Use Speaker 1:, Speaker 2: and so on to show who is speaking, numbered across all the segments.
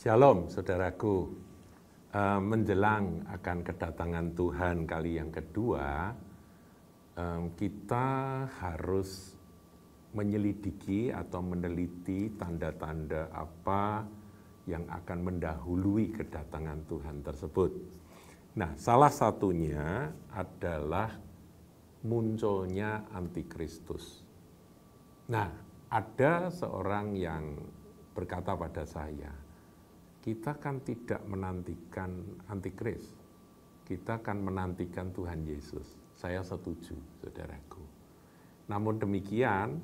Speaker 1: Shalom saudaraku, menjelang akan kedatangan Tuhan kali yang kedua, kita harus menyelidiki atau meneliti tanda-tanda apa yang akan mendahului kedatangan Tuhan tersebut. Nah, salah satunya adalah munculnya antikristus. Nah, ada seorang yang berkata pada saya, kita kan tidak menantikan antikris, kita kan menantikan Tuhan Yesus. Saya setuju, saudaraku. Namun demikian,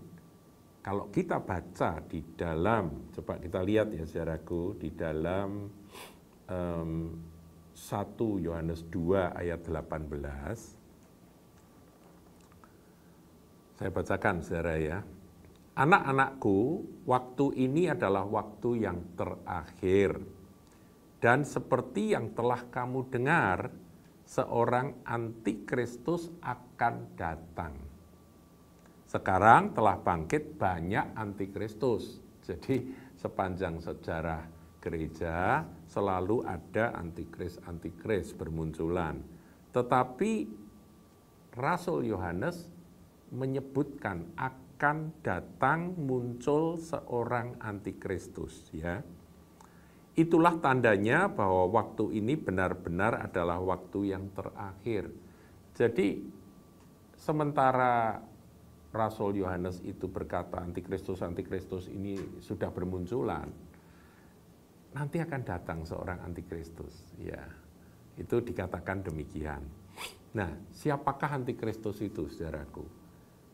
Speaker 1: kalau kita baca di dalam, coba kita lihat ya saudaraku, di dalam 1 Yohanes 2 ayat 18, saya bacakan saudara ya. Anak-anakku, waktu ini adalah waktu yang terakhir. Dan seperti yang telah kamu dengar, seorang antikristus akan datang. Sekarang telah bangkit banyak antikristus. Jadi sepanjang sejarah gereja selalu ada antikris bermunculan. Tetapi Rasul Yohanes menyebutkan akan datang muncul seorang antikristus, ya. Itulah tandanya bahwa waktu ini benar-benar adalah waktu yang terakhir. Jadi sementara Rasul Yohanes itu berkata antikristus ini sudah bermunculan, nanti akan datang seorang antikristus, ya. Itu dikatakan demikian. Nah, siapakah antikristus itu, saudaraku?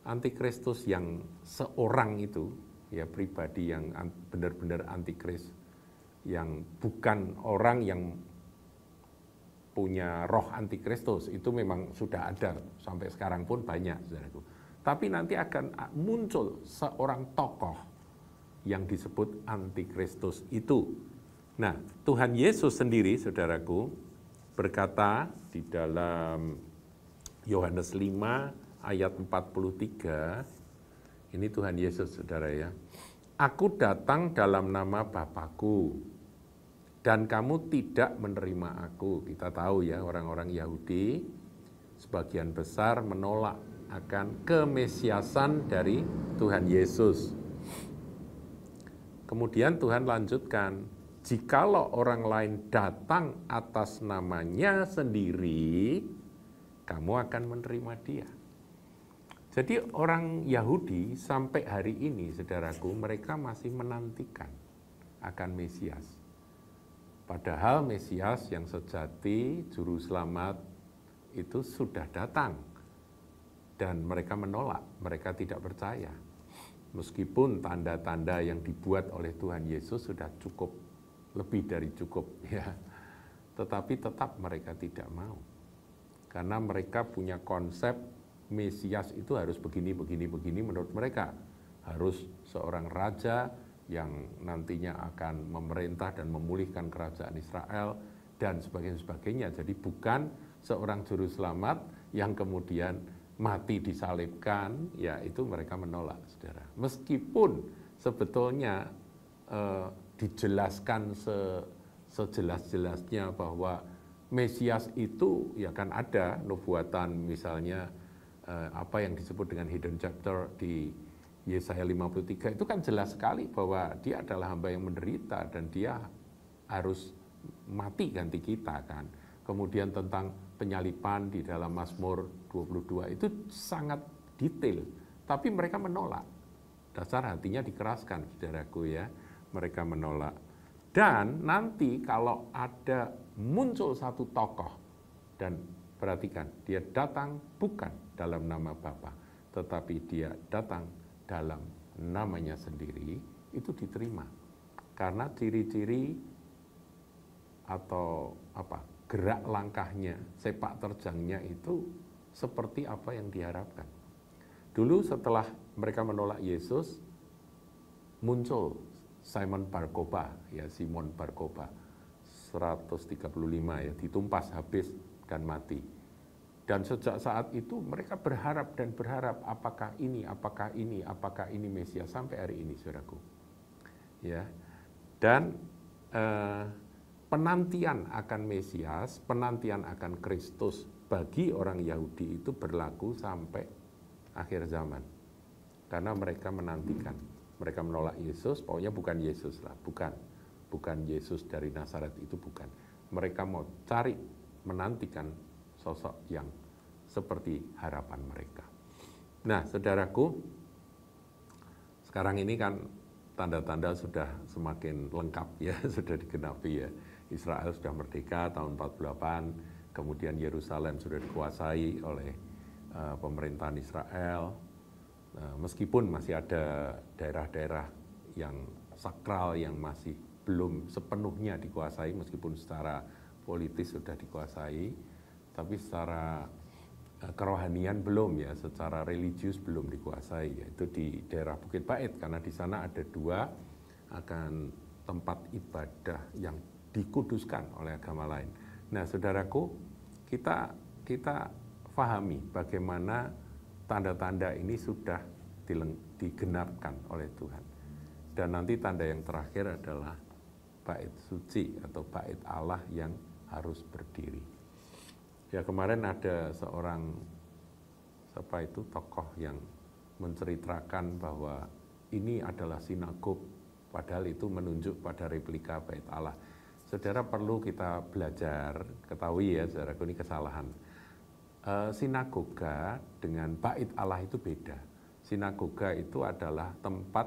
Speaker 1: Antikristus yang seorang itu, ya, pribadi yang benar-benar antikris, yang bukan orang yang punya roh antikristus, itu memang sudah ada sampai sekarang pun banyak, saudaraku. Tapi nanti akan muncul seorang tokoh yang disebut antikristus itu. Nah, Tuhan Yesus sendiri, saudaraku, berkata di dalam Yohanes 5 ayat 43, ini Tuhan Yesus, saudara ya. Aku datang dalam nama Bapakku, dan kamu tidak menerima aku. Kita tahu ya, orang-orang Yahudi sebagian besar menolak akan kemesiasan dari Tuhan Yesus. Kemudian Tuhan lanjutkan, jikalau orang lain datang atas namanya sendiri, kamu akan menerima dia. Jadi orang Yahudi sampai hari ini, saudaraku, mereka masih menantikan akan Mesias. Padahal Mesias yang sejati, Juru Selamat, itu sudah datang. Dan mereka menolak, mereka tidak percaya. Meskipun tanda-tanda yang dibuat oleh Tuhan Yesus sudah cukup, lebih dari cukup, ya. Tetapi tetap mereka tidak mau. Karena mereka punya konsep Mesias itu harus begini menurut mereka. Harus seorang raja yang nantinya akan memerintah dan memulihkan kerajaan Israel dan sebagainya. Jadi bukan seorang juru selamat yang kemudian mati disalibkan, ya itu mereka menolak, saudara. Meskipun sebetulnya dijelaskan sejelas-jelasnya bahwa Mesias itu ya kan ada nubuatan, misalnya apa yang disebut dengan hidden chapter di Yesaya 53 itu kan jelas sekali bahwa dia adalah hamba yang menderita dan dia harus mati ganti kita kan. Kemudian tentang penyalipan di dalam Mazmur 22 itu sangat detail, tapi mereka menolak. Dasar hatinya dikeraskan, saudaraku ya, mereka menolak. Dan nanti kalau ada muncul satu tokoh, dan perhatikan, dia datang bukan dalam nama Bapa, tetapi dia datang dalam namanya sendiri, itu diterima. Karena ciri-ciri atau gerak langkahnya, sepak terjangnya itu seperti apa yang diharapkan. Dulu setelah mereka menolak Yesus, muncul Simon Bar-Kokhba, ya Simon Bar-Kokhba, 135 ya, ditumpas habis dan mati. Dan sejak saat itu mereka berharap apakah ini Mesias sampai hari ini, saudaraku. Ya. Dan penantian akan Mesias, penantian akan Kristus bagi orang Yahudi itu berlaku sampai akhir zaman. Karena mereka menantikan, mereka menolak Yesus, pokoknya bukan Yesus lah, bukan Yesus dari Nazaret itu bukan. Mereka mau cari, menantikan sosok yang seperti harapan mereka. Nah, saudaraku, sekarang ini kan tanda-tanda sudah semakin lengkap ya, sudah digenapi ya. Israel sudah merdeka tahun 48, kemudian Yerusalem sudah dikuasai oleh pemerintahan Israel. Meskipun masih ada daerah-daerah yang sakral yang masih belum sepenuhnya dikuasai, meskipun secara politis sudah dikuasai, tapi secara kerohanian belum ya, secara religius belum dikuasai, yaitu di daerah Bukit Bait, karena di sana ada 2 akan tempat ibadah yang dikuduskan oleh agama lain. Nah, saudaraku, kita pahami bagaimana tanda-tanda ini sudah digenapkan oleh Tuhan. Dan nanti tanda yang terakhir adalah bait suci atau bait Allah yang harus berdiri. Ya, kemarin ada seorang tokoh yang menceritakan bahwa ini adalah sinagog, padahal itu menunjuk pada replika bait Allah. Saudara, perlu kita belajar, ketahui ya saudaraku, ini kesalahan. Sinagoga dengan bait Allah itu beda. Sinagoga itu adalah tempat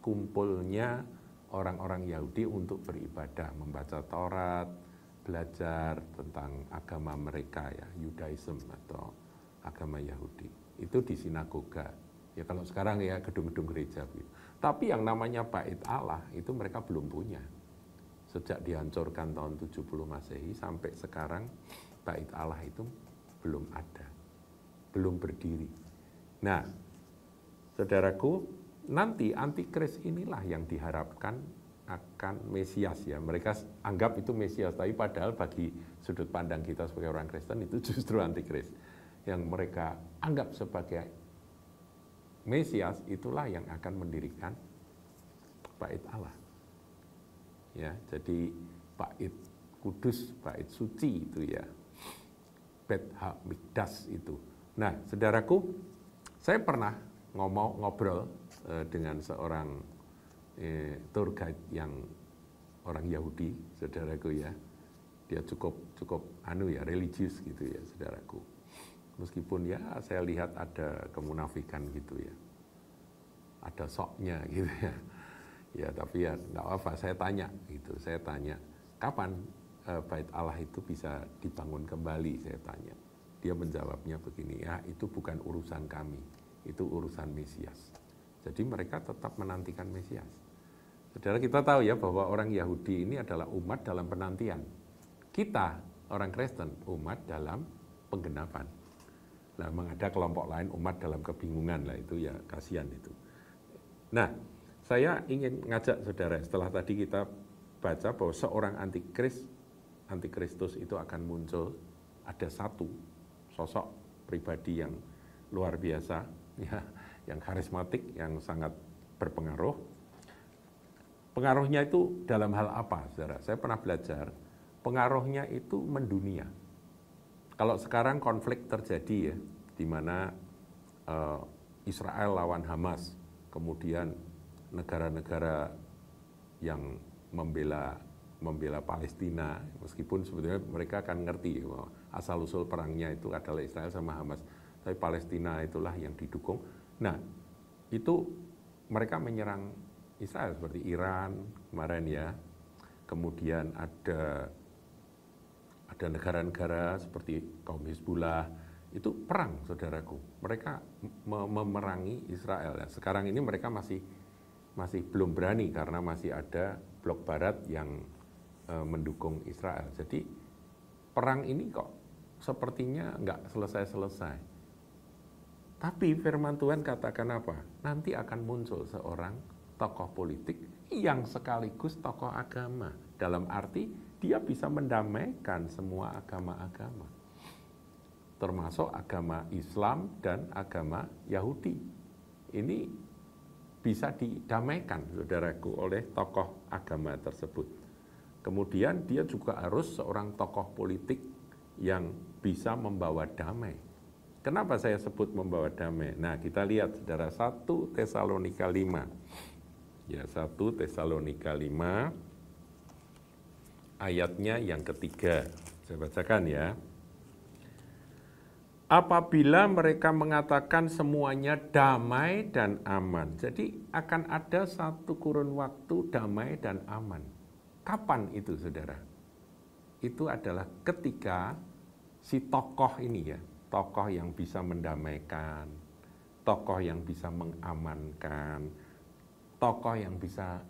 Speaker 1: kumpulnya orang-orang Yahudi untuk beribadah, membaca Taurat, belajar tentang agama mereka ya, Yudaism atau agama Yahudi. Itu di sinagoga. Ya kalau sekarang ya gedung-gedung gereja gitu. Tapi yang namanya bait Allah itu mereka belum punya. Sejak dihancurkan tahun 70 Masehi sampai sekarang bait Allah itu belum ada. Belum berdiri. Nah, saudaraku, nanti antikris inilah yang diharapkan akan Mesias ya. Mereka anggap itu Mesias, tapi padahal bagi sudut pandang kita sebagai orang Kristen itu justru antikris. Yang mereka anggap sebagai Mesias itulah yang akan mendirikan bait Allah. Ya, jadi bait kudus, bait suci itu ya. Beit Hamikdash itu. Nah, saudaraku, saya pernah ngobrol dengan seorang tour guide yang orang Yahudi, saudaraku ya. Dia cukup religius gitu ya, saudaraku. Meskipun ya saya lihat ada kemunafikan gitu ya. Ada soknya gitu ya. Ya, tapi ya enggak apa-apa, saya tanya, kapan bait Allah itu bisa dibangun kembali, saya tanya. Dia menjawabnya begini, ya itu bukan urusan kami, itu urusan Mesias. Jadi mereka tetap menantikan Mesias. Saudara, kita tahu ya bahwa orang Yahudi ini adalah umat dalam penantian. Kita, orang Kristen, umat dalam penggenapan. Nah, ada kelompok lain umat dalam kebingungan lah, itu ya kasihan itu. Nah, saya ingin ngajak saudara, setelah tadi kita baca bahwa seorang antikristus itu akan muncul, ada satu sosok pribadi yang luar biasa, ya, yang karismatik, yang sangat berpengaruh. Pengaruhnya itu dalam hal apa, saudara? Saya pernah belajar, pengaruhnya itu mendunia. Kalau sekarang konflik terjadi ya, di mana Israel lawan Hamas, kemudian negara-negara yang membela Palestina, meskipun sebetulnya mereka akan ngerti bahwa asal-usul perangnya itu adalah Israel sama Hamas, tapi Palestina itulah yang didukung. Nah, itu mereka menyerang Israel seperti Iran kemarin ya, kemudian ada negara-negara seperti kaum Hizbullah, itu perang, saudaraku. Mereka memerangi Israel. Sekarang ini mereka masih belum berani karena masih ada blok barat yang mendukung Israel. Jadi perang ini kok sepertinya nggak selesai-selesai. Tapi firman Tuhan katakan apa? Nanti akan muncul seorang tokoh politik yang sekaligus tokoh agama. Dalam arti dia bisa mendamaikan semua agama-agama, termasuk agama Islam dan agama Yahudi. Ini bisa didamaikan, saudaraku, oleh tokoh agama tersebut. Kemudian dia juga harus seorang tokoh politik yang bisa membawa damai. Kenapa saya sebut membawa damai? Nah, kita lihat saudara 1 Tesalonika 5. Ya, 1 Tesalonika 5 ayatnya yang ketiga. Saya bacakan ya. Apabila mereka mengatakan semuanya damai dan aman. Jadi akan ada satu kurun waktu damai dan aman. Kapan itu saudara? Itu adalah ketika si tokoh ini ya, tokoh yang bisa mendamaikan, tokoh yang bisa mengamankan, tokoh yang bisa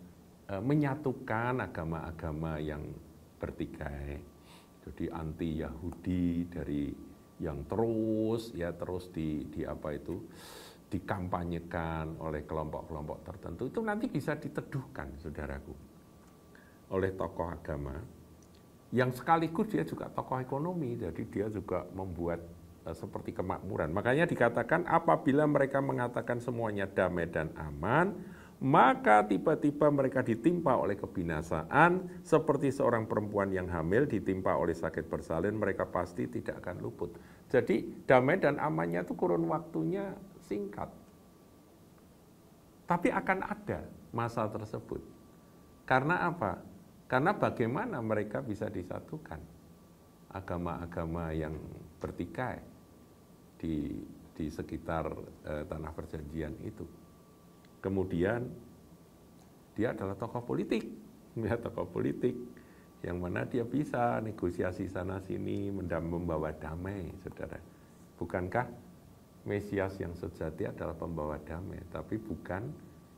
Speaker 1: menyatukan agama-agama yang bertikai. Jadi anti Yahudi dari yang terus dikampanyekan oleh kelompok-kelompok tertentu, itu nanti bisa diteduhkan saudaraku oleh tokoh agama yang sekaligus dia juga tokoh ekonomi, jadi dia juga membuat seperti kemakmuran. Makanya dikatakan apabila mereka mengatakan semuanya damai dan aman, maka tiba-tiba mereka ditimpa oleh kebinasaan seperti seorang perempuan yang hamil ditimpa oleh sakit bersalin, mereka pasti tidak akan luput. Jadi damai dan amannya itu kurun waktunya singkat. Tapi akan ada masa tersebut. Karena apa? Karena bagaimana mereka bisa disatukan agama-agama yang bertikai di sekitar tanah perjanjian itu. Kemudian dia adalah tokoh politik, ya, tokoh politik yang mana dia bisa negosiasi sana sini, membawa damai, saudara. Bukankah Mesias yang sejati adalah pembawa damai, tapi bukan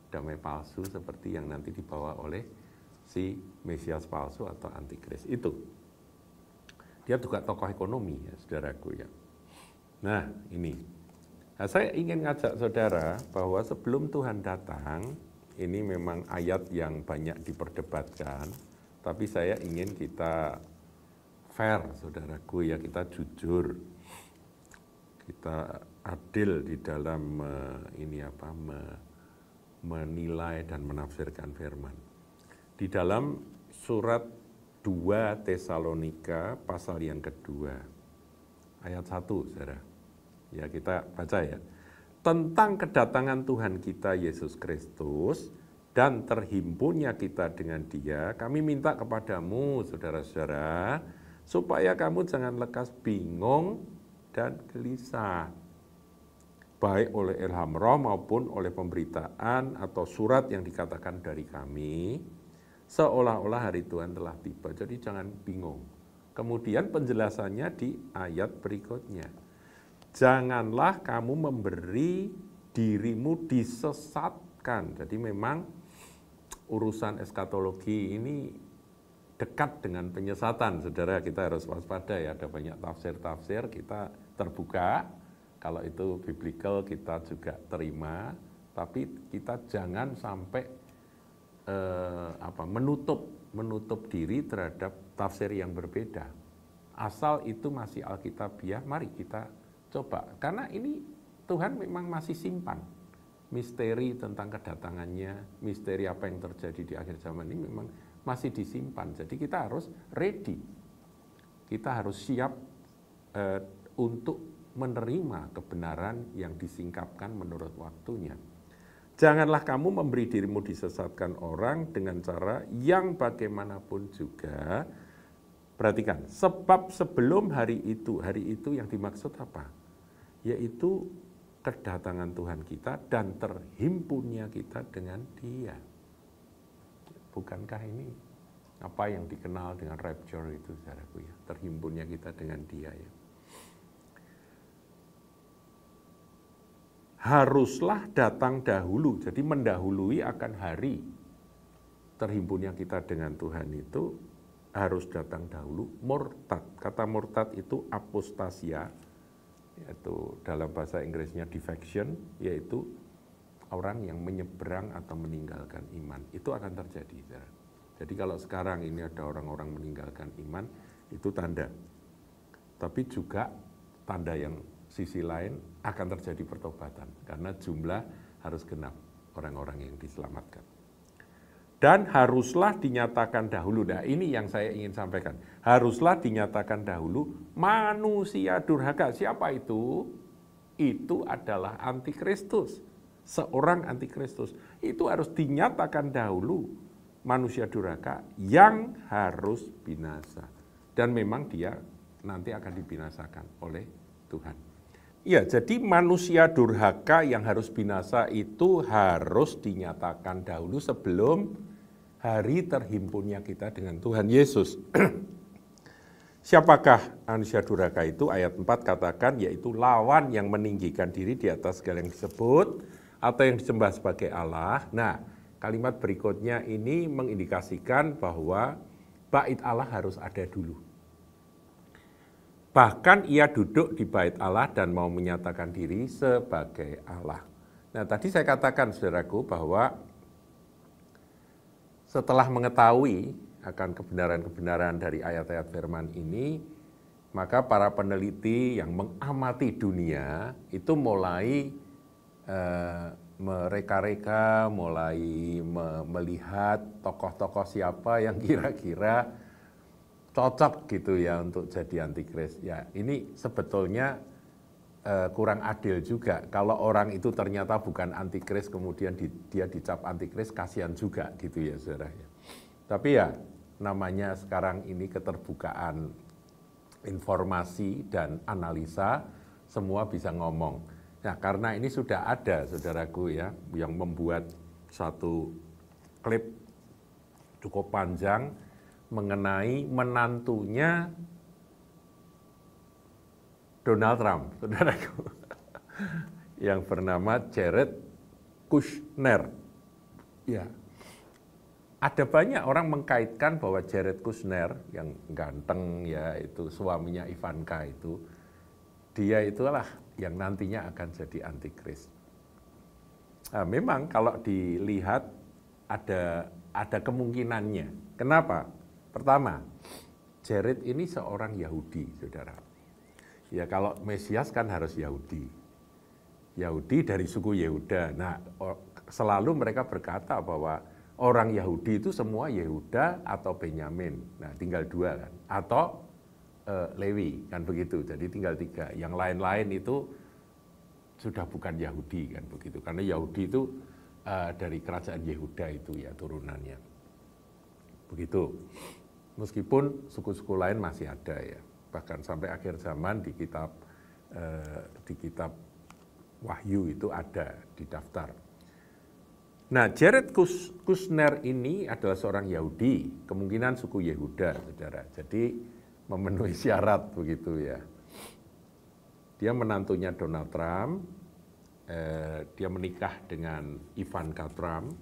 Speaker 1: damai palsu seperti yang nanti dibawa oleh si Mesias palsu atau antikris itu. Dia juga tokoh ekonomi, ya, saudaraku ya. Nah, ini. Nah, saya ingin ngajak saudara bahwa sebelum Tuhan datang, ini memang ayat yang banyak diperdebatkan, tapi saya ingin kita fair, saudaraku ya, kita jujur, kita adil di dalam menilai dan menafsirkan firman. Di dalam surat 2 Tesalonika pasal yang kedua, ayat 1, saudara. Ya, kita baca ya. Tentang kedatangan Tuhan kita Yesus Kristus dan terhimpunnya kita dengan Dia, kami minta kepadamu, saudara-saudara, supaya kamu jangan lekas bingung dan gelisah, baik oleh ilham roh maupun oleh pemberitaan atau surat yang dikatakan dari kami, seolah-olah hari Tuhan telah tiba. Jadi jangan bingung. Kemudian penjelasannya di ayat berikutnya. Janganlah kamu memberi dirimu disesatkan. Jadi memang urusan eskatologi ini dekat dengan penyesatan, saudara. Kita harus waspada ya, ada banyak tafsir-tafsir, kita terbuka. Kalau itu biblical kita juga terima, tapi kita jangan sampai menutup diri terhadap tafsir yang berbeda. Asal itu masih Alkitabiah, mari kita coba, karena ini Tuhan memang masih simpan misteri tentang kedatangannya, misteri apa yang terjadi di akhir zaman ini memang masih disimpan. Jadi kita harus ready, kita harus siap untuk menerima kebenaran yang disingkapkan menurut waktunya. Janganlah kamu memberi dirimu disesatkan orang dengan cara yang bagaimanapun juga. Perhatikan, sebab sebelum hari itu yang dimaksud apa? Yaitu kedatangan Tuhan kita dan terhimpunnya kita dengan Dia. Bukankah ini apa yang dikenal dengan rapture itu, saudaraku ya? Terhimpunnya kita dengan Dia ya. Haruslah datang dahulu, jadi mendahului akan hari terhimpunnya kita dengan Tuhan itu harus datang dahulu. Murtad, kata murtad itu apostasia, yaitu dalam bahasa Inggrisnya defection, yaitu orang yang menyeberang atau meninggalkan iman. Itu akan terjadi. Jadi kalau sekarang ini ada orang-orang meninggalkan iman, itu tanda. Tapi juga tanda yang sisi lain akan terjadi pertobatan, karena jumlah harus genap orang-orang yang diselamatkan. Dan haruslah dinyatakan dahulu, nah ini yang saya ingin sampaikan, haruslah dinyatakan dahulu manusia durhaka. Siapa itu? Itu adalah antikristus, seorang antikristus. Itu harus dinyatakan dahulu manusia durhaka yang harus binasa. Dan memang dia nanti akan dibinasakan oleh Tuhan. Ya, jadi manusia durhaka yang harus binasa itu harus dinyatakan dahulu sebelum hari terhimpunnya kita dengan Tuhan Yesus. Siapakah manusia durhaka itu? Ayat 4 katakan yaitu lawan yang meninggikan diri di atas segala yang disebut atau yang disembah sebagai Allah. Nah, kalimat berikutnya ini mengindikasikan bahwa bait Allah harus ada dulu. Bahkan ia duduk di bait Allah dan mau menyatakan diri sebagai Allah. Nah, tadi saya katakan, saudaraku, bahwa setelah mengetahui akan kebenaran-kebenaran dari ayat-ayat firman ini, maka para peneliti yang mengamati dunia itu mulai mereka-reka, mulai melihat tokoh-tokoh siapa yang kira-kira cocok gitu ya untuk jadi antikris. Ya, ini sebetulnya kurang adil juga. Kalau orang itu ternyata bukan antikris, kemudian dia dicap antikris, kasihan juga gitu ya, saudara. Tapi ya, namanya sekarang ini keterbukaan informasi dan analisa, semua bisa ngomong. Nah, karena ini sudah ada, saudaraku ya, yang membuat satu klip cukup panjang mengenai menantunya Donald Trump, saudaraku, yang bernama Jared Kushner. Ya, ada banyak orang mengkaitkan bahwa Jared Kushner yang ganteng ya, itu suaminya Ivanka itu, dia itulah yang nantinya akan jadi antikris. Nah, memang kalau dilihat ada kemungkinannya. Kenapa? Pertama, Jared ini seorang Yahudi, saudara. Ya kalau Mesias kan harus Yahudi. Yahudi dari suku Yehuda. Nah, selalu mereka berkata bahwa orang Yahudi itu semua Yehuda atau Benyamin. Nah, tinggal dua kan. Atau Lewi, kan begitu. Jadi tinggal tiga. Yang lain-lain itu sudah bukan Yahudi, kan begitu. Karena Yahudi itu dari kerajaan Yehuda itu ya turunannya. Begitu. Meskipun suku-suku lain masih ada ya, bahkan sampai akhir zaman di kitab Wahyu itu ada di daftar. Nah, Jared Kushner ini adalah seorang Yahudi, kemungkinan suku Yehuda, saudara. Jadi memenuhi syarat begitu ya. Dia menantunya Donald Trump, dia menikah dengan Ivanka Trump,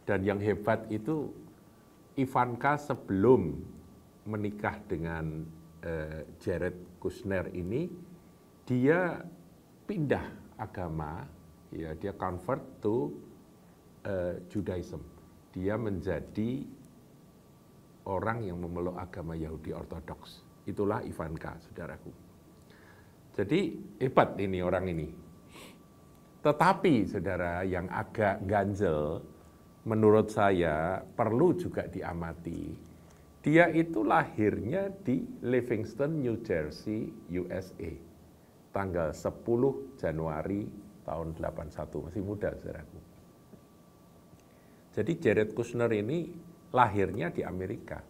Speaker 1: dan yang hebat itu Ivanka sebelum menikah dengan Jared Kushner ini, dia pindah agama, ya dia convert to Judaism. Dia menjadi orang yang memeluk agama Yahudi Ortodoks. Itulah Ivanka, saudaraku. Jadi hebat ini orang ini. Tetapi saudara, yang agak ganjel menurut saya perlu juga diamati. Dia itu lahirnya di Livingston, New Jersey, USA. Tanggal 10 Januari tahun 81, masih muda saudaraku. Jadi Jared Kushner ini lahirnya di Amerika.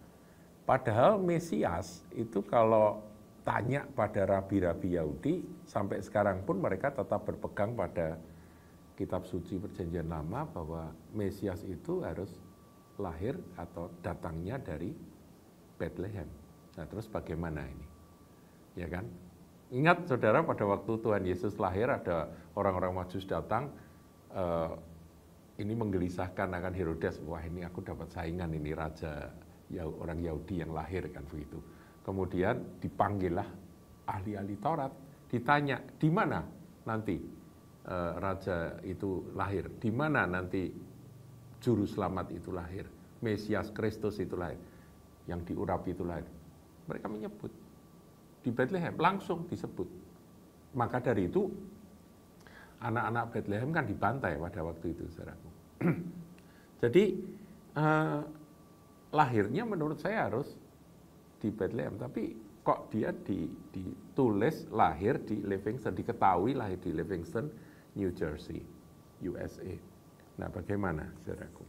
Speaker 1: Padahal Mesias itu kalau tanya pada rabi-rabi Yahudi, sampai sekarang pun mereka tetap berpegang pada kitab suci perjanjian lama bahwa Mesias itu harus lahir atau datangnya dari Bethlehem. Nah, terus bagaimana ini? Ya kan? Ingat saudara, pada waktu Tuhan Yesus lahir ada orang-orang Majus datang, ini menggelisahkan akan Herodes. Wah, ini aku dapat saingan, ini raja orang Yahudi yang lahir, kan begitu. Kemudian dipanggillah ahli-ahli Taurat, ditanya, di mana nanti raja itu lahir, di mana nanti juru selamat itu lahir, Mesias Kristus itu lahir, yang diurapi itu lahir. Mereka menyebut di Bethlehem, langsung disebut. Maka dari itu anak-anak Bethlehem kan dibantai pada waktu itu, saudaraku. Jadi eh, lahirnya menurut saya harus di Bethlehem, tapi kok dia ditulis lahir di Livingston, diketahui lahir di Livingston, New Jersey, USA. Nah, bagaimana, saudaraku?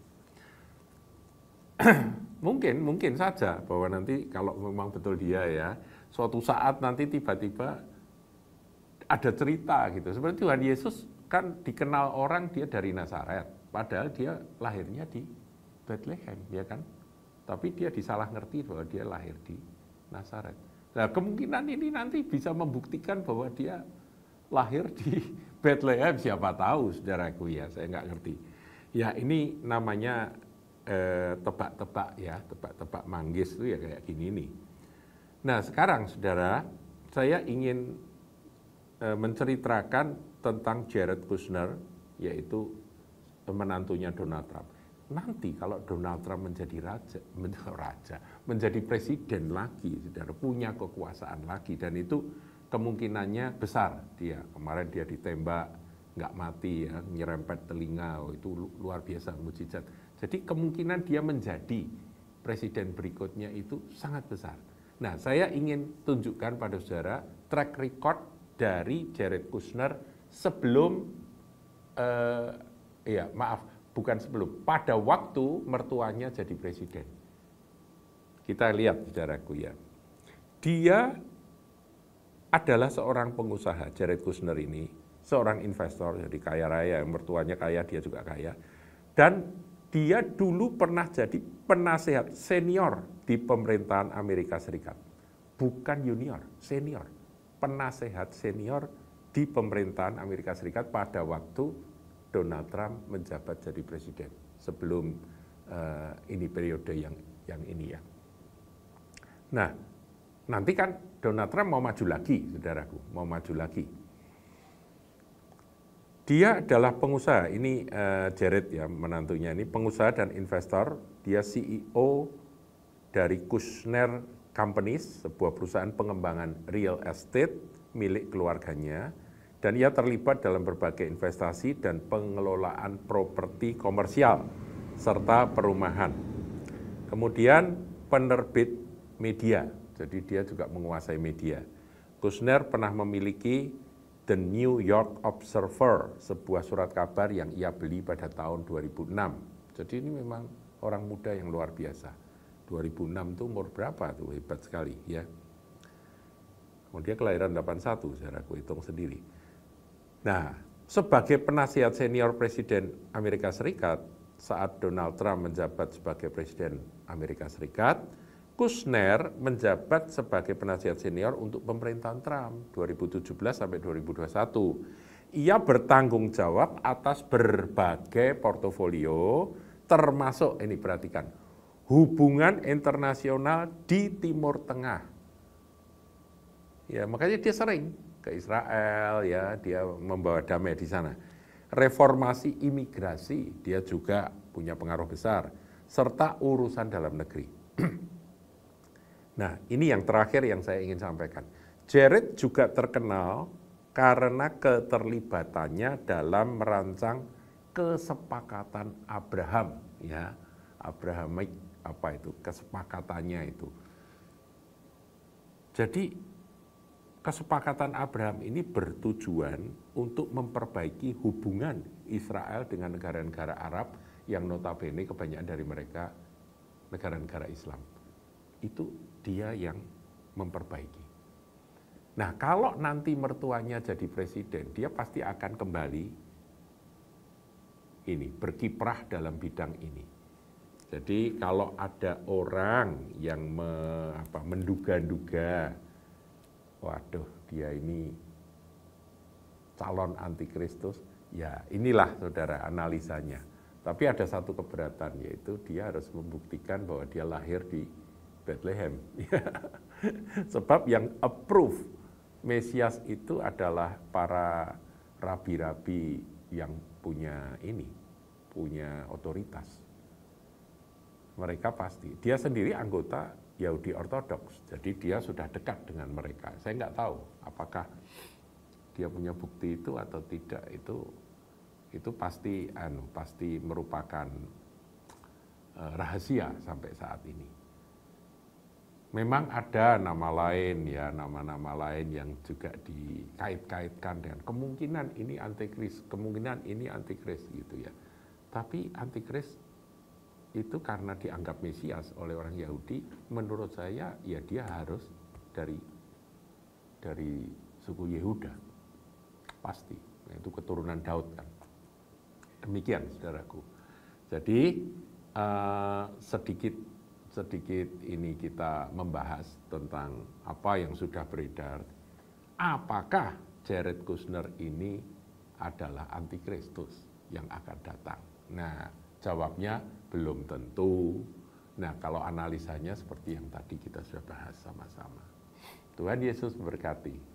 Speaker 1: Mungkin saja bahwa nanti kalau memang betul dia ya, suatu saat nanti tiba-tiba ada cerita gitu. Seperti Tuhan Yesus kan dikenal orang dia dari Nazaret, padahal dia lahirnya di Bethlehem, ya kan? Tapi dia disalah ngerti bahwa dia lahir di Nazaret. Nah, kemungkinan ini nanti bisa membuktikan bahwa dia lahir di Bethlehem, siapa tahu, saudaraku ya, saya nggak ngerti. Ya, ini namanya tebak-tebak ya, tebak-tebak manggis itu ya kayak gini nih. Nah, sekarang saudara, saya ingin menceritakan tentang Jared Kushner, yaitu menantunya Donald Trump. Nanti kalau Donald Trump menjadi menjadi presiden lagi, saudara, punya kekuasaan lagi, dan itu kemungkinannya besar. Kemarin dia ditembak, nggak mati ya, nyerempet telinga, itu luar biasa, mujizat. Jadi kemungkinan dia menjadi presiden berikutnya itu sangat besar. Nah, saya ingin tunjukkan pada saudara track record dari Jared Kushner sebelum, pada waktu mertuanya jadi presiden. Kita lihat, saudaraku ya. Dia adalah seorang pengusaha, Jared Kushner ini, seorang investor, jadi kaya raya, mertuanya kaya, dia juga kaya. Dan dia dulu pernah jadi penasehat senior di pemerintahan Amerika Serikat. Bukan junior, senior. Penasehat senior di pemerintahan Amerika Serikat pada waktu Donald Trump menjabat jadi presiden. Sebelum ini periode yang ini ya. Nah, nanti kan Donald Trump mau maju lagi, saudaraku, mau maju lagi. Dia adalah pengusaha, ini Jared ya, menantunya ini pengusaha dan investor, dia CEO dari Kushner Companies, sebuah perusahaan pengembangan real estate milik keluarganya, dan ia terlibat dalam berbagai investasi dan pengelolaan properti komersial, serta perumahan. Kemudian penerbit media, jadi dia juga menguasai media. Kushner pernah memiliki The New York Observer, sebuah surat kabar yang ia beli pada tahun 2006. Jadi ini memang orang muda yang luar biasa. 2006 itu umur berapa tuh, hebat sekali ya. Kemudian kelahiran 81, saudaraku hitung sendiri. Nah, sebagai penasihat senior Presiden Amerika Serikat, saat Donald Trump menjabat sebagai Presiden Amerika Serikat, Kushner menjabat sebagai penasihat senior untuk pemerintahan Trump 2017 sampai 2021. Ia bertanggung jawab atas berbagai portofolio, termasuk, ini perhatikan, hubungan internasional di Timur Tengah. Ya, makanya dia sering ke Israel, ya, dia membawa damai di sana. Reformasi imigrasi, dia juga punya pengaruh besar, serta urusan dalam negeri. Nah, ini yang terakhir yang saya ingin sampaikan. Jared juga terkenal karena keterlibatannya dalam merancang kesepakatan Abraham, ya, Abrahamic apa itu, kesepakatannya itu. Jadi kesepakatan Abraham ini bertujuan untuk memperbaiki hubungan Israel dengan negara-negara Arab yang notabene kebanyakan dari mereka negara-negara Islam. Itu dia yang memperbaiki. Nah, kalau nanti mertuanya jadi presiden, dia pasti akan kembali ini berkiprah dalam bidang ini. Jadi kalau ada orang yang menduga-duga, waduh, dia ini calon antikristus, ya inilah saudara analisanya. Tapi ada satu keberatan, yaitu dia harus membuktikan bahwa dia lahir di Bethlehem. Sebab yang approve Mesias itu adalah para rabi-rabi yang punya otoritas. Mereka pasti, dia sendiri anggota Yahudi Ortodoks, jadi dia sudah dekat dengan mereka. Saya nggak tahu apakah dia punya bukti itu atau tidak, itu pasti merupakan rahasia sampai saat ini. Memang ada nama lain ya, nama-nama lain yang juga dikait-kaitkan dengan kemungkinan ini antikris, kemungkinan ini antikris gitu ya. Tapi antikris itu karena dianggap Mesias oleh orang Yahudi, menurut saya ya dia harus dari suku Yehuda, pasti. Itu keturunan Daud kan. Demikian saudaraku. Jadi sedikit ini kita membahas tentang apa yang sudah beredar. Apakah Jared Kushner ini adalah antikristus yang akan datang? Nah, jawabnya belum tentu. Nah, kalau analisanya seperti yang tadi kita sudah bahas sama-sama. Tuhan Yesus memberkati.